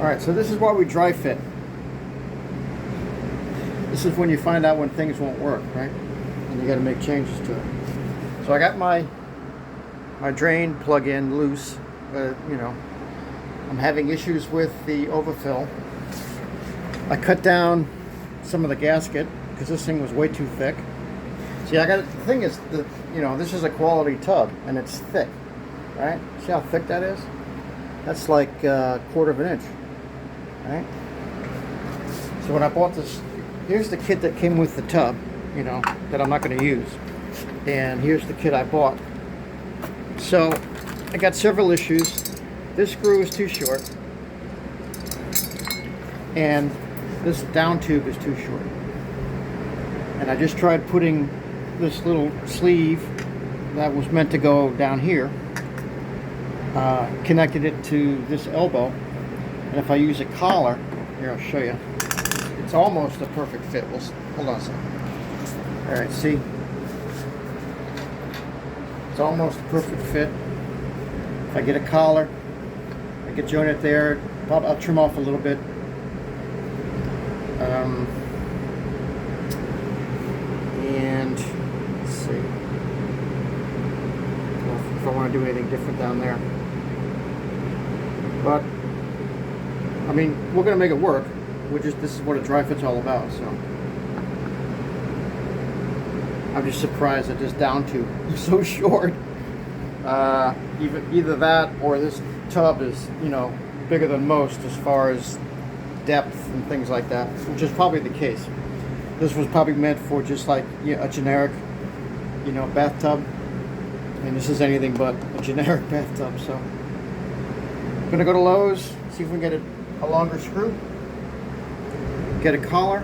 Alright, so this is why we dry fit. This is when you find out when things won't work, right? And you got to make changes to it. So I got my drain plug-in loose, but you know, I'm having issues with the overfill. I cut down some of the gasket because this thing was way too thick. See, the thing is that, you know, this is a quality tub and it's thick, right? See how thick that is? That's like a quarter of an inch, right? So when I bought this, here's the kit that came with the tub, you know, that I'm not going to use. And here's the kit I bought. So I got several issues. This screw is too short. And this down tube is too short. And I just tried putting this little sleeve that was meant to go down here, connected it to this elbow. And if I use a collar, here I'll show you, it's almost a perfect fit. Hold on a second. All right, see? It's almost a perfect fit. If I get a collar, I can join it there. I'll trim off a little bit. And let's see if I want to do anything different down there. But I mean, we're going to make it work. This is what a dry fit's all about. So I'm just surprised that this down tube is so short. Either that or this tub is, you know, bigger than most as far as depth and things like that, which is probably the case. This was probably meant for just like, you know, a generic, you know, bathtub, and this is anything but a generic bathtub. So I'm gonna go to Lowe's, see if we can get a longer screw, get a collar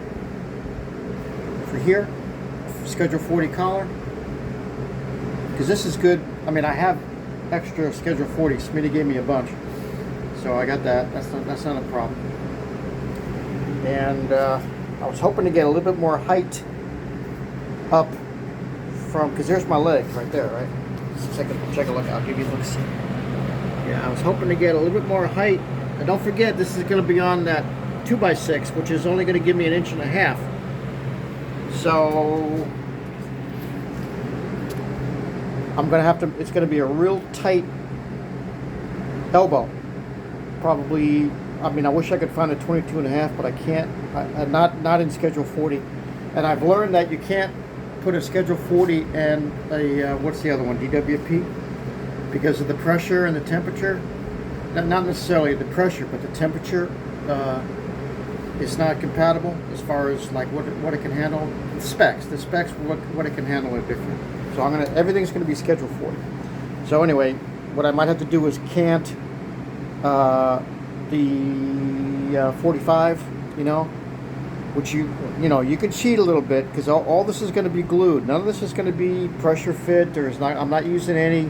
for here, Schedule 40 collar, because this is good. I mean, I have extra Schedule 40. Smitty gave me a bunch, so I got that. That's not a problem. And I was hoping to get a little bit more height up from, because there's my leg right there, right? Just check a look. I'll give you a look. Yeah, I was hoping to get a little bit more height. And don't forget, this is going to be on that 2x6, which is only going to give me 1.5 inches. So I'm going to have to, it's going to be a real tight elbow. Probably, I mean, I wish I could find a 22.5, but I can't. Not in Schedule 40. And I've learned that you can't put a Schedule 40 and a, what's the other one, DWP? Because of the pressure and the temperature. Not necessarily the pressure, but the temperature. It's not compatible as far as like what it can handle. The specs, what it can handle are different. So everything's gonna be Schedule 40. So anyway, what I might have to do is cant the 45, you know, which you know you can cheat a little bit because all this is going to be glued. None of this is going to be pressure fit. I'm not using any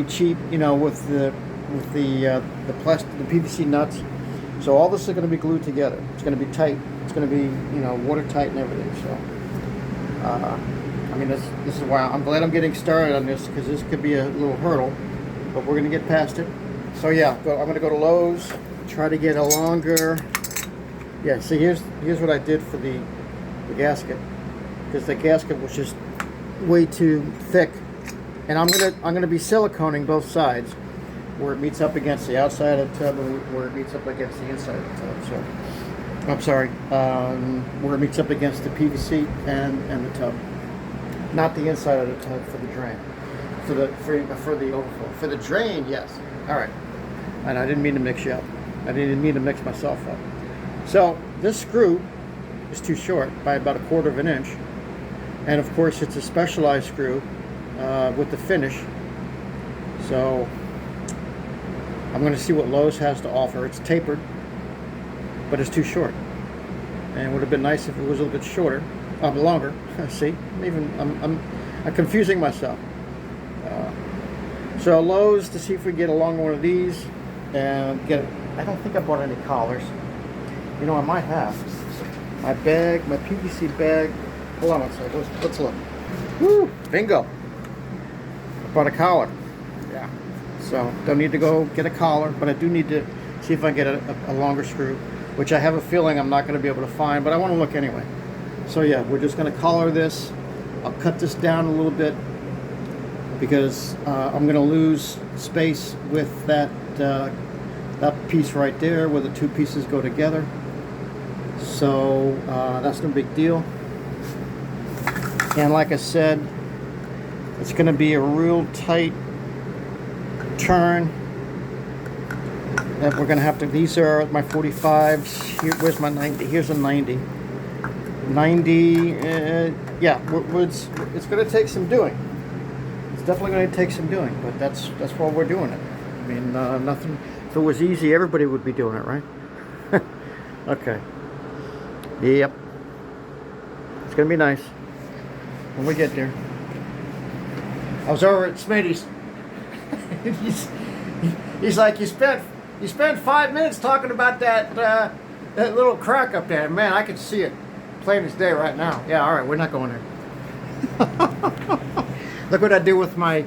cheap, you know, with the plastic, the PVC nuts. So all this is going to be glued together. It's going to be tight. It's going to be, you know, watertight and everything. So I mean, this is why I'm glad I'm getting started on this, because this could be a little hurdle, but we're going to get past it. So yeah, I'm going to go to Lowe's, try to get a longer. Yeah, see, here's what I did for the gasket, because the gasket was just way too thick, and I'm gonna be siliconing both sides where it meets up against the outside of the tub and where it meets up against the inside of the tub. So I'm sorry, where it meets up against the PVC and the tub, not the inside of the tub for the drain, for the overflow. For the drain, yes. All right, and I didn't mean to mix you up. I didn't mean to mix myself up. So this screw is too short by about 1/4 inch, and of course it's a specialized screw with the finish. So I'm going to see what Lowe's has to offer. It's tapered, but it's too short, and it would have been nice if it was a little bit shorter, longer. See, I'm confusing myself. So Lowe's to see if we can get a longer one of these and get. I don't think I bought any collars. You know, I might have. My bag, my PVC bag. Hold on one second. Let's look. Woo! Bingo. I bought a collar. Yeah. So don't need to go get a collar, but I do need to See if I can get a longer screw, which I have a feeling I'm not going to be able to find, but I want to look anyway. So yeah, we're just going to collar this. I'll cut this down a little bit because I'm going to lose space with that piece right there where the two pieces go together. So that's no big deal. And like I said, it's going to be a real tight turn that we're going to have to. These are my 45s. Here, where's my 90? Here's a 90. 90. Yeah, it's going to take some doing. It's definitely going to take some doing, but that's why we're doing it. I mean, nothing. If it was easy, everybody would be doing it, right? Okay. Yep. It's going to be nice when we get there. I was over at Smitty's. he's like, you spent 5 minutes talking about that little crack up there. Man, I can see it plain as day right now. Yeah, all right, we're not going there. Look what I do with my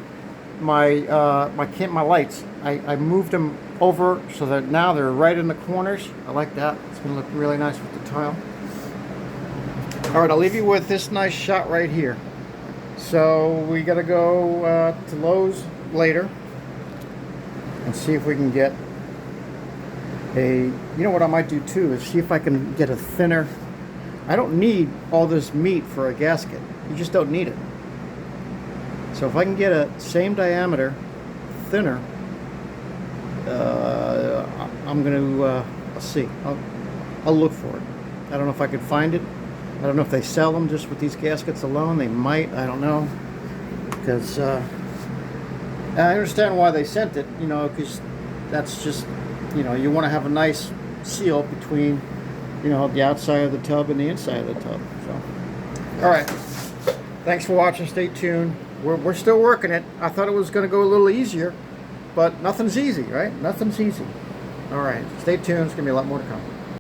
lights. I moved them over so that now they're right in the corners. I like that. It's gonna look really nice with the tile. All right, I'll leave you with this nice shot right here. So we gotta go to Lowe's later and see if we can get you know what I might do too is see if I can get a thinner. I don't need all this meat for a gasket. You just don't need it. So if I can get a same diameter, thinner, I'm gonna I'll see. I'll look for it. I don't know if I could find it. I don't know if they sell them just with these gaskets alone. They might. I don't know. Because I understand why they sent it. You know, because that's just, you know, you want to have a nice seal between, you know, the outside of the tub and the inside of the tub. So, all right. Thanks for watching. Stay tuned. We're still working it. I thought it was going to go a little easier, but nothing's easy, right? Nothing's easy. All right. Stay tuned. There's going to be a lot more to come.